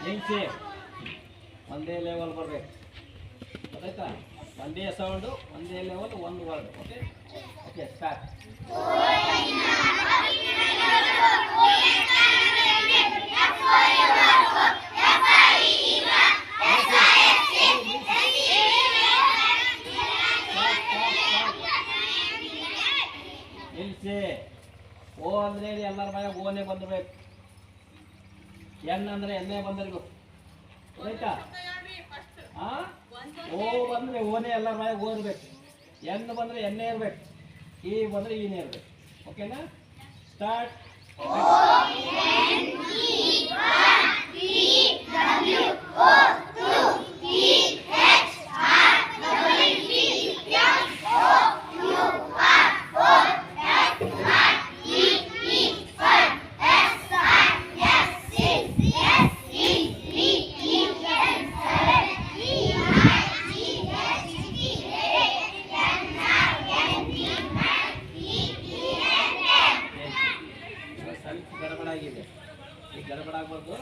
ನಿಲ್ಸಿ. ಒಂದೇ ಲೆವೆಲ್ ಬರ್ಬೇಕು, ಗೊತ್ತಾಯ್ತಾ? ಒಂದೇ ಸೌಂಡು, ಒಂದೇ ಲೆವೆಲ್, ಒಂದು ವರ್ಡ್. Okay okay, start. ನಿಲ್ಸಿ. ಓ ಅಂದ್ರೆ ಹೇಳಿ, ಎಲ್ಲರ ಮನೆಗೆ ಓನೇ ಬಂದಿರ್ಬೇಕು. ಎನ್ ಅಂದ್ರೆ ಎಣ್ಣೆ ಬಂದಿರ್ಬೇಕು, ಆಯ್ತಾ? ಓ ಬಂದ್ರೆ ಓನೇ ಎಲ್ಲರ ಮನೆಗೆ ಓ ಇರ್ಬೇಕು. ಎನ್ ಬಂದ್ರೆ ಎಣ್ಣೆ ಇರ್ಬೇಕು. ಈ ಬಂದ್ರೆ ಈನೇ ಇರ್ಬೇಕು. ಓಕೆನಾ? ಸ್ಟಾರ್ಟ್. ಸ್ವಲ್ಪ ಗಡಬಡಾಗಿದೆ, ಈ ಗಡಬಡ ಆಗ್ಬಾರ್ದು.